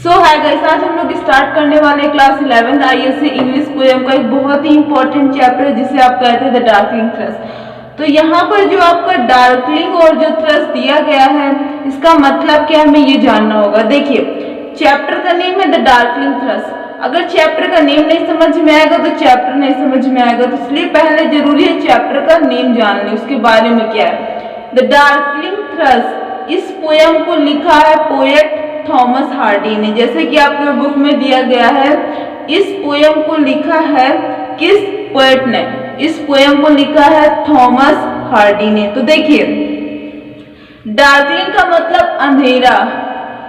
Hi guys, आज हम लोग स्टार्ट करने वाले क्लास 11 आईएससी इंग्लिश पोएम का एक बहुत ही इंपॉर्टेंट चैप्टर है जिसे आप कहते हैं द डार्कलिंग थ्रस्ट। तो यहाँ पर जो आपका डार्कलिंग और जो थ्रस्ट दिया गया है इसका मतलब क्या है हमें ये जानना होगा। देखिए, चैप्टर का नेम है द डार्कलिंग थ्रस्ट। अगर चैप्टर का नेम नहीं समझ में आएगा तो चैप्टर नहीं समझ में आएगा, तो इसलिए पहले जरूरी है चैप्टर का नेम जान लें, उसके बारे में क्या है। द डार्कलिंग थ्रस्ट, इस पोएम को लिखा है पोएट थॉमस हार्डी ने। जैसे कि आपके बुक में दिया गया है, इस पोएम को लिखा है किस पोएट ने? इस पोएम को लिखा है थॉमस हार्डी ने। तो देखिए, डार्कलिंग का मतलब अंधेरा,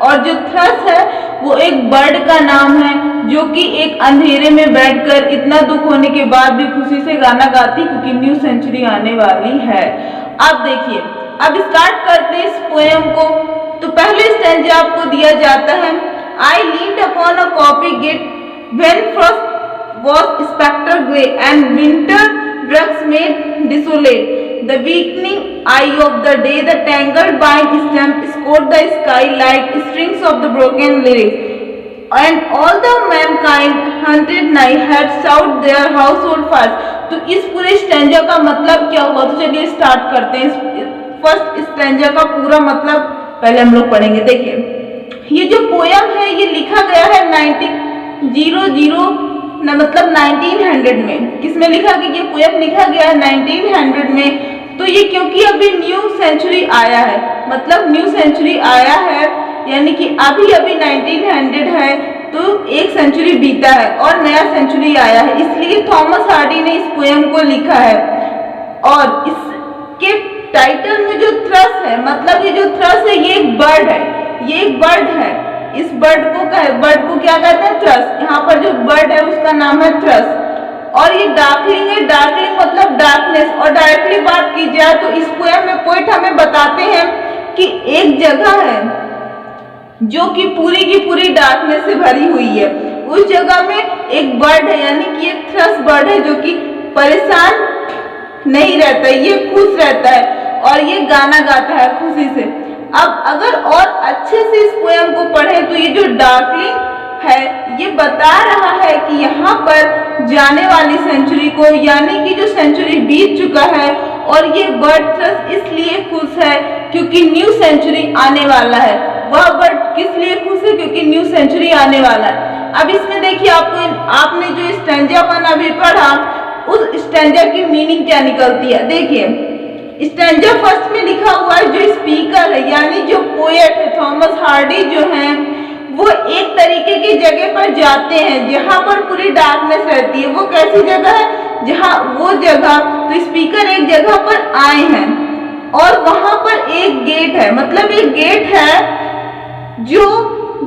और जो थ्रस्ट है वो एक बर्ड का नाम है जो कि एक अंधेरे में बैठकर इतना दुख होने के बाद भी खुशी से गाना गाती क्योंकि न्यू सेंचुरी आने वाली है। अब देखिए, अब स्टार्ट करते हैं इस पोएम को। तो पहले स्टैंजा आपको दिया जाता है, I leaned upon a coppice gate when frost was spectre grey and winter dregs made desolate the weakening eye of the day the tangled bine stems scored the sky like strings of the broken lyrics and all the mankind haunted nigh had sought their household fires. तो इस पूरे stanza का मतलब क्या हुआ? तो चलिए start करते हैं। फर्स्ट स्टैंजा का पूरा मतलब पहले हम लोग पढ़ेंगे। देखिए, ये जो पोयम है ये लिखा गया है 1900 में। किसमें लिखा गया? ये पोयम लिखा गया है 1900 में। तो ये क्योंकि अभी न्यू सेंचुरी आया है, मतलब न्यू सेंचुरी आया है यानी कि अभी अभी 1900 है, तो एक सेंचुरी बीता है और नया सेंचुरी आया है, इसलिए थॉमस हार्डी ने इस पोयम को लिखा है। और इसके टाइटल में जो थ्रस्ट है, मतलब ये जो थ्रस्ट है ये एक बर्ड है, ये एक बर्ड है। इस बर्ड को क्या कहते हैं? थ्रस्ट। यहाँ पर जो बर्ड है उसका नाम है थ्रस्ट। और ये डार्कलिंग है, डार्कलिंग मतलब डार्कनेस। और डायरेक्टली बात की जाए तो इस पोएम में पोएट हमें बताते हैं कि एक जगह है जो कि पूरी की पूरी डार्कनेस से भरी हुई है। उस जगह में एक बर्ड है, यानी कि एक थ्रस्ट बर्ड है जो कि परेशान नहीं रहता है, ये खुश रहता है और ये गाना गाता है खुशी से। अब अगर और अच्छे से इस पोएम को पढ़ें तो ये जो डार्कलिंग है ये बता रहा है कि यहाँ पर जाने वाली सेंचुरी को, यानी कि जो सेंचुरी बीत चुका है, और ये बर्ड थ्रस्ट इसलिए खुश है क्योंकि न्यू सेंचुरी आने वाला है। वह बर्ड किस लिए खुश है? क्योंकि न्यू सेंचुरी आने वाला है। अब इसमें देखिए, आपने जो स्टैंजा वन अभी पढ़ा उस स्टैंजा की मीनिंग क्या निकलती है। देखिए, स्टैंजा फर्स्ट में लिखा हुआ है जो स्पीकर है यानी जो पोएट है थॉमस हार्डी जो है, वो एक तरीके की जगह पर जाते हैं जहां पर पूरी डार्कनेस रहती है। वो कैसी जगह है? जहां वो जगह, तो स्पीकर एक जगह पर आए हैं और वहां पर एक गेट है, मतलब एक गेट है जो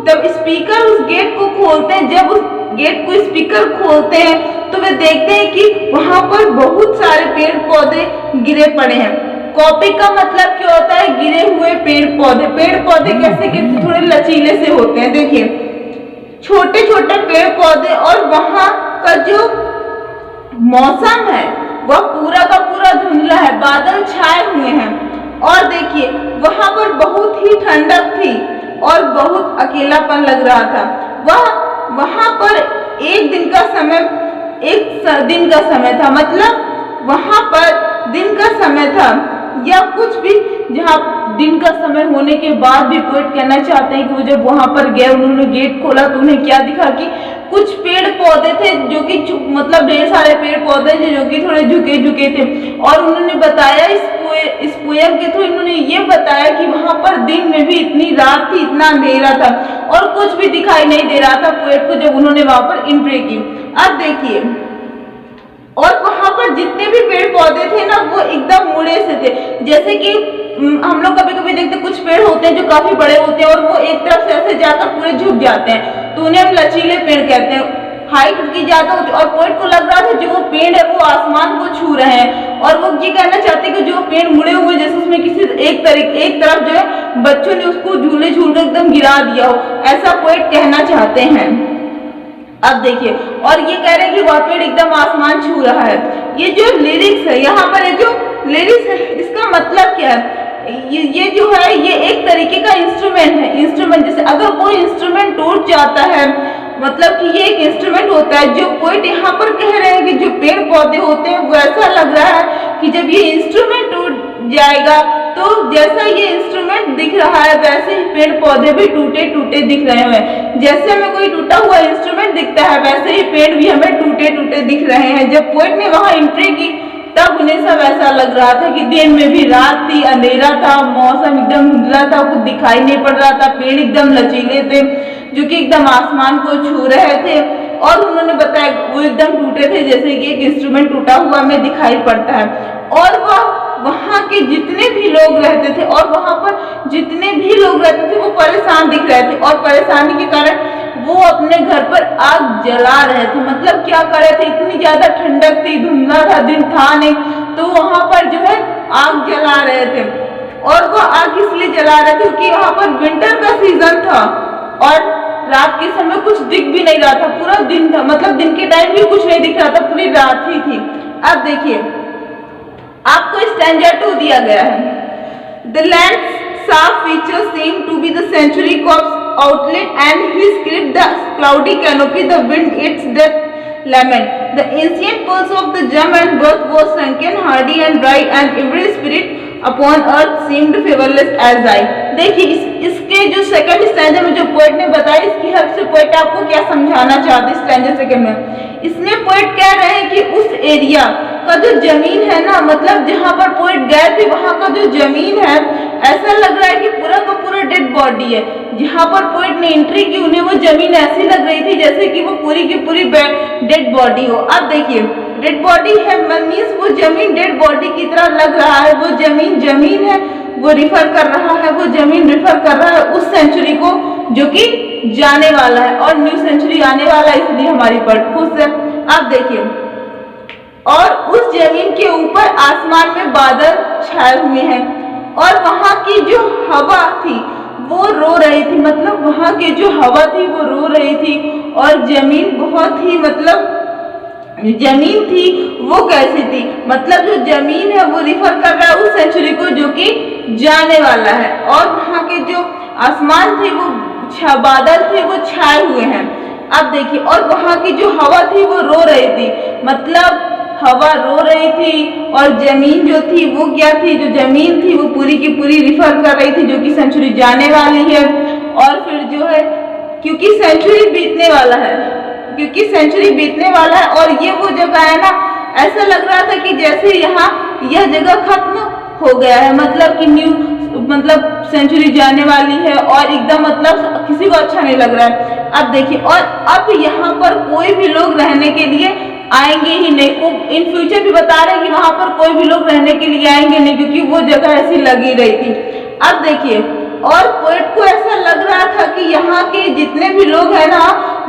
जब स्पीकर उस गेट को खोलते हैं, जब उस गेट को स्पीकर खोलते हैं तो वे देखते हैं कि वहां पर बहुत सारे पेड़ पौधे गिरे पड़े हैं। कॉपी का मतलब क्या होता है? गिरे हुए पेड़ पौधे। पेड़ पौधे कैसे कि थोड़े लचीले से होते हैं। देखिए, छोटे छोटे पेड़ पौधे, और वहां का जो मौसम है वह पूरा का पूरा धुंधला है, बादल छाए हुए हैं। और देखिए, वहां पर बहुत ही ठंडक थी और बहुत अकेलापन लग रहा था। वहां पर एक दिन का समय था, मतलब वहां पर दिन का समय था या कुछ भी, जहां दिन का समय होने के बाद भी पोएट कहना चाहते हैं कि वो जब वहां पर गए, उन्होंने गेट खोला तो उन्हें क्या दिखा कि कुछ पेड़ पौधे थे जो कि मतलब ढेर सारे पेड़ पौधे थे जो कि थोड़े झुके थे। और उन्होंने बताया इस पोएम के थ्रू इन्होंने ये बताया कि वहां पर दिन में भी इतनी रात थी, इतना अंधेरा था और कुछ भी दिखाई नहीं दे रहा था पोएट को जब उन्होंने वहां पर एंट्री की। अब देखिए, और वहां पर जितने भी पेड़ पौधे थे ना वो एकदम मुड़े से थे। जैसे कि हम लोग कभी कभी देखते कुछ पेड़ होते हैं जो काफी बड़े होते हैं और वो एक तरफ से ऐसे जाकर पूरे झुक जाते हैं, तो उन्हें हम लचीले पेड़ कहते हैं। हाइट की ज्यादा होती है और पोएट को लग रहा था जो वो पेड़ है वो आसमान को छू रहे हैं, और वो ये कहना चाहते हैं कि जो पेड़ मुड़े हुए जैसे उसमें किसी एक तरफ जो है बच्चों ने उसको झूले झूल कर एकदम गिरा दिया हो, ऐसा पोएट कहना चाहते हैं। अब देखिए, और ये कह रहे हैं कि वह पेड़ एकदम आसमान छू रहा है। ये जो लिरिक्स है, यहाँ पर ये जो लिरिक्स है इसका मतलब क्या है? ये जो है ये एक तरीके का इंस्ट्रूमेंट है। इंस्ट्रूमेंट जैसे अगर कोई इंस्ट्रूमेंट टूट जाता है, मतलब कि ये एक इंस्ट्रूमेंट होता है। जो पोएट यहाँ पर कह रहे हैं कि जो पेड़ पौधे होते हैं वो ऐसा लग रहा है कि जब ये इंस्ट्रूमेंट टूट जाएगा तो जैसा ये इंस्ट्रूमेंट दिख रहा है वैसे ही पेड़ पौधे भी टूटे टूटे दिख रहे हैं। जैसे हमें कोई टूटा हुआ इंस्ट्रूमेंट दिखता है वैसे ही पेड़ भी हमें टूटे टूटे दिख रहे हैं। जब पोएट ने वहां एंट्री की तब उन्हें सब ऐसा लग रहा था कि दिन में भी रात थी, अंधेरा था, मौसम एकदम धुंधला था, कुछ दिखाई नहीं पड़ रहा था, पेड़ एकदम लचीले थे जो कि एकदम आसमान को छू रहे थे। और उन्होंने बताया वो एकदम टूटे थे जैसे कि एक इंस्ट्रूमेंट टूटा हुआ हमें दिखाई पड़ता है। और वहाँ के जितने भी लोग रहते थे और वहाँ पर जितने भी लोग रहते थे वो परेशान दिख रहे थे और परेशानी के कारण वो अपने घर पर आग जला रहे थे। मतलब क्या कर रहे थे, इतनी ज्यादा ठंडक थी, धुंधला था, दिन था नहीं, तो वहाँ पर जो है आग जला रहे थे। और वो आग इसलिए जला रहे थे क्योंकि वहाँ पर विंटर का सीजन था और रात के समय कुछ दिख भी नहीं रहा था, पूरा दिन था, मतलब दिन के टाइम भी कुछ नहीं दिख रहा था, पूरी रात ही थी। अब देखिए आपको स्टैंजा 2 दिया गया है। The land sharp feature seem to be the century corpse outlet and he script the cloudy canopy, the wind its death lament. The ancient pulse of the germ and birth was sunken, hardy and dry, and every spirit upon earth seemed favorless as I. देखिए इसके जो second stanza में जो poet ने बताया, इसकी help से poet आपको क्या समझाना चाहते हैं स्टैंजा सेकंड में। इसमें पोएट कह रहे हैं कि उस एरिया का जो जमीन है ना, मतलब जहाँ पर पोएट गए थे वहाँ का जो जमीन है ऐसा लग रहा है कि पूरा का पूरा डेड बॉडी है। जहाँ पर पोएट ने एंट्री की उन्हें वो जमीन ऐसी लग रही थी जैसे कि वो पूरी की पूरी डेड बॉडी हो। अब देखिए डेड बॉडी है मीन्स वो जमीन डेड बॉडी की तरह लग रहा है। वो जमीन है, वो रिफर कर रहा है, वो जमीन रिफर कर रहा है उस सेंचुरी को जो कि जाने वाला है और न्यू सेंचुरी आने वाला है, इसलिए हमारी पोएट खुश है। अब देखिए और उस जमीन के ऊपर आसमान में बादल छाए हुए हैं और वहां की जो हवा थी वो रो रही थी, मतलब वहां की जो हवा थी वो रो रही थी। और जमीन बहुत ही मतलब जमीन थी वो कैसी थी, मतलब जो जमीन है वो रिफर कर रहा है उस सेंचुरी को जो कि जाने वाला है। और वहां के जो आसमान थे वो बादल थे वो छाए हुए हैं। अब देखिए और वहां की जो हवा थी वो रो रही थी, मतलब हवा रो रही थी और जमीन जो थी वो क्या थी, जो जमीन थी वो पूरी की पूरी रिफर कर रही थी जो कि सेंचुरी जाने वाली है। और फिर जो है क्योंकि सेंचुरी बीतने वाला है, क्योंकि सेंचुरी बीतने वाला है और ये वो जगह है ना, ऐसा लग रहा था कि जैसे यहाँ यह जगह खत्म हो गया है, मतलब कि न्यू मतलब सेंचुरी जाने वाली है और एकदम मतलब किसी को अच्छा नहीं लग रहा है। अब देखिए और अब यहाँ पर कोई भी लोग रहने के लिए आएंगे ही नहीं। वो इन फ्यूचर भी बता रहे हैं कि वहां पर कोई भी लोग रहने के लिए आएंगे नहीं क्योंकि वो जगह ऐसी लगी रही थी। अब देखिए और पोएट को ऐसा लग रहा था कि यहाँ के जितने भी लोग हैं ना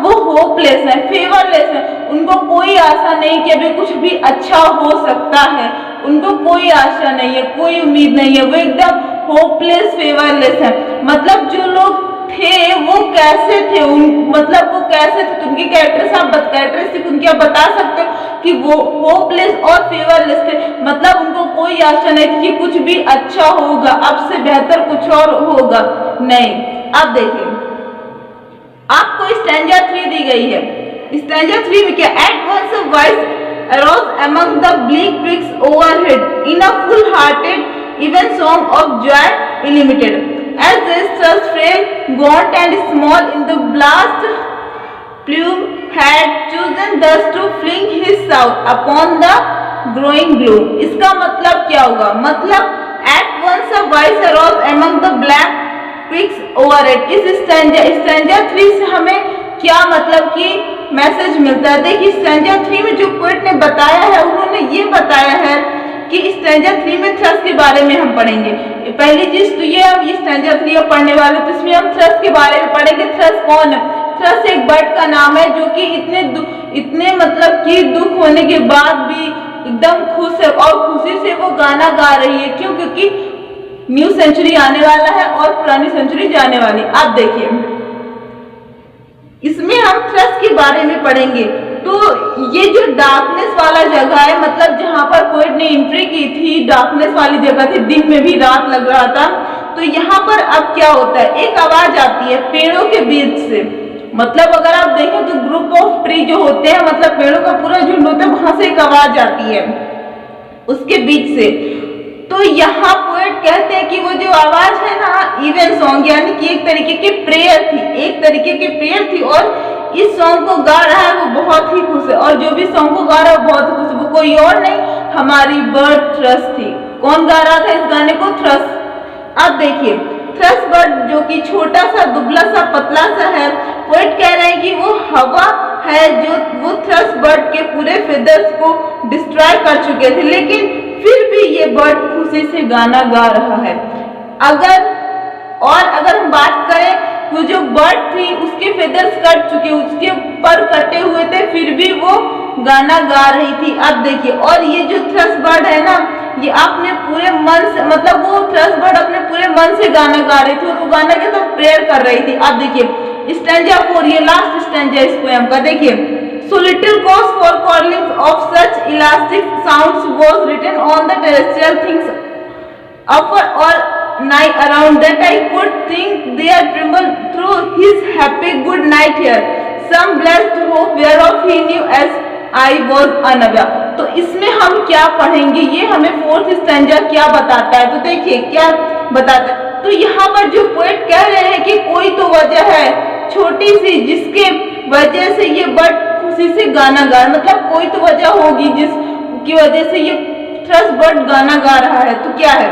वो होपलेस हैं, फेवरलेस हैं, उनको कोई आशा नहीं कि अभी कुछ भी अच्छा हो सकता है, उनको कोई आशा नहीं है, कोई उम्मीद नहीं है, वो एकदम होपलेस फेवरलेस है। मतलब जो लोग थे वो कैसे थे, मतलब वो कैसे थे, उनकी कैरेक्टरिस्टिक उनकी आप बता सकते हो कि वो होपलेस और फेवरलेस थे, मतलब उनको कोई आशा नहीं थी कि कुछ भी अच्छा होगा, अब से बेहतर कुछ और होगा नहीं। अब देखिए आपको स्टैंजा 3 दी गई है। स्टैंजा 3 में क्या, at once a voice arose among the bleak peaks overhead in a full-hearted even song of joy illimited. As they stood frail, gaunt and small in the blast plume had chosen thus to fling his shout upon the growing gloom. इसका मतलब क्या होगा, मतलब at once a voice arose among the black peaks overhead। इस stanza 3 से हमें क्या मतलब कि मैसेज मिलता है। देखिए स्टैंजा 3 में जो पोएट ने बताया है, उन्होंने ये बताया है कि स्टैंजा 3 में थ्रस्ट के बारे में हम पढ़ेंगे। पहली चीज तो ये, अब ये स्टैंजा 3 पढ़ने वाले तो इसमें हम थ्रस्ट के बारे में पढ़ेंगे। थ्रस्ट कौन है? थ्रस्ट एक बर्ड का नाम है जो कि इतने मतलब कि दुख होने के बाद भी एकदम खुश है और खुशी से वो गाना गा रही है। क्यों? क्योंकि न्यू सेंचुरी आने वाला है और पुरानी सेंचुरी जाने वाली। आप देखिए इसमें हम थ्रस्ट के बारे में पढ़ेंगे। तो ये जो डार्कनेस वाला जगह है, मतलब जहां पर पोएट ने एंट्री की थी, डार्कनेस वाली जगह थी, दिन में भी रात लग रहा था। तो यहाँ पर अब क्या होता है, एक आवाज आती है पेड़ों के बीच से। मतलब अगर आप देखें तो ग्रुप ऑफ ट्री जो होते हैं, मतलब पेड़ों का पूरा झुंड होता है, वहां से एक आवाज आती है उसके बीच से। तो यहाँ पोएट कहते हैं कि वो जो आवाज है ना, इवन सॉन्ग, यानी कि एक तरीके की प्रेयर थी, एक तरीके की प्रेयर थी। और इस सॉन्ग को गा रहा है वो बहुत ही खुश है, और जो भी सॉन्ग को गा रहा है वो बहुत खुश है। वो कोई और नहीं, हमारी बर्ड थ्रश थी। कौन गा रहा था इस गाने को? थ्रश। अब देखिए, थ्रश बर्ड जो कि छोटा सा, दुबला सा, पतला सा है, पोएट कह रहे हैं कि वो हवा है जो वो थ्रश बर्ड के पूरे फेदर्स को डिस्ट्रॉय कर चुके थे, लेकिन फिर भी ये बर्ड खुशी से गाना गा रहा है। अगर हम बात करें, वो जो बर्ड थी उसके फेदर्स कट चुके, उसके पर कटे हुए थे, फिर भी वो गाना गा रही थी। अब देखिए, और ये जो थ्रश बर्ड है ना, ये अपने पूरे मन से, मतलब वो थ्रश बर्ड अपने पूरे मन से गाना गा रही थी, और वो गाना के साथ प्रेयर कर रही थी। अब देखिए स्टैंजा 4, ये लास्ट स्टैंजा इस पोएम का, देखिए। So little cause for calling of such elastic sounds was written on the terrestrial things upper or nigh around that I could think they tremble through his happy good night here. Some blessed hope whereof he knew as I was unaware. तो इसमें हम क्या पढ़ेंगे, ये हमें fourth stanza क्या बताता है? तो देखिए क्या बताता है। तो यहाँ पर जो पोएट कह रहे हैं कि कोई तो वजह है छोटी सी जिसके वजह से ये बर्ड खुशी से गाना गा, मतलब कोई तो वजह होगी जिसकी वजह से ये थ्रश बर्ड गाना गा रहा है। तो क्या है,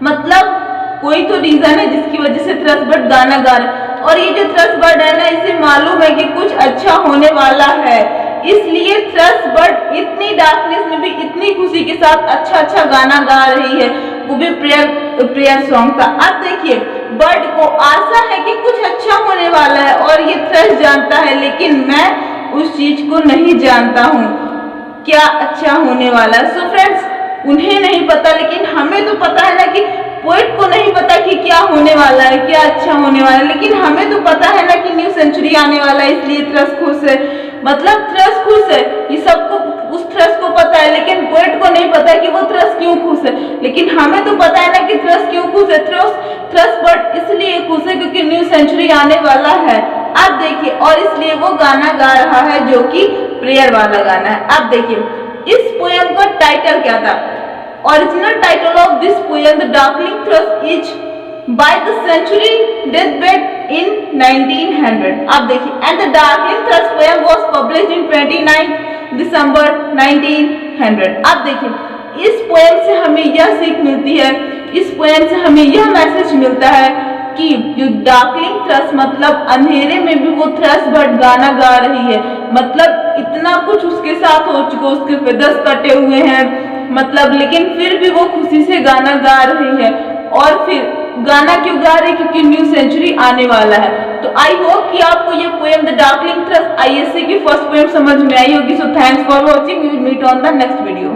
मतलब कोई तो रीजन है जिसकी वजह से थ्रश बर्ड गाना गा रहा है। और ये जो थ्रश बर्ड है ना, इसे मालूम है कि कुछ अच्छा होने वाला है, इसलिए थ्रश बर्ड इतनी डार्कनेस में भी इतनी खुशी के साथ अच्छा गाना गा रही है, वो भी प्रेयर सॉन्ग था। अब देखिए, बर्ड को आशा है कि कुछ अच्छा होने वाला है, और ये थ्रश जानता है, लेकिन मैं उस चीज को नहीं जानता हूँ क्या अच्छा होने वाला है। सो फ्रेंड्स, उन्हें नहीं पता, लेकिन हमें तो पता है ना कि पोएट को नहीं पता कि क्या होने वाला है, क्या अच्छा होने वाला है, लेकिन हमें तो पता है ना कि न्यू सेंचुरी आने वाला है, इसलिए थ्रश खुश है। मतलब थ्रश खुश है, ये सबको, उस थ्रश को पता है, लेकिन पोएट को नहीं पता कि वो थ्रश क्यों खुश है। लेकिन हमें तो पता है ना कि थ्रश क्यों खुश है। थ्रश बर्ड इसलिए खुश है क्योंकि न्यू सेंचुरी आने वाला है। अब देखिए, और इसलिए वो गाना गा रहा है जो कि प्रेयर वाला गाना है। अब देखिए, इस पोएम का टाइटल क्या था? Original title of this poem, The Darkling Thrush, is by the century deathbed in 1900. अब देखिए, and The Darkling Thrush poem was published in 29 December 1900. अब देखिए, इस पोएम से हमें यह सीख मिलती है, इस पोएम से हमें यह मैसेज मिलता है कि जो डार्कलिंग थ्रश, मतलब अंधेरे में भी वो थ्रश बर्ड गाना गा रही है। मतलब इतना कुछ उसके साथ हो चुका, उसके फेदर्स कटे हुए हैं, मतलब लेकिन फिर भी वो खुशी से गाना गा रही है। और फिर गाना क्यों गा रही है? क्योंकि न्यू सेंचुरी आने वाला है। तो आई होप कि आपको ये poem the darkling thrush ISC की फर्स्ट पोएम समझ में आई होगी। So thanks for watching, we will meet on the next video.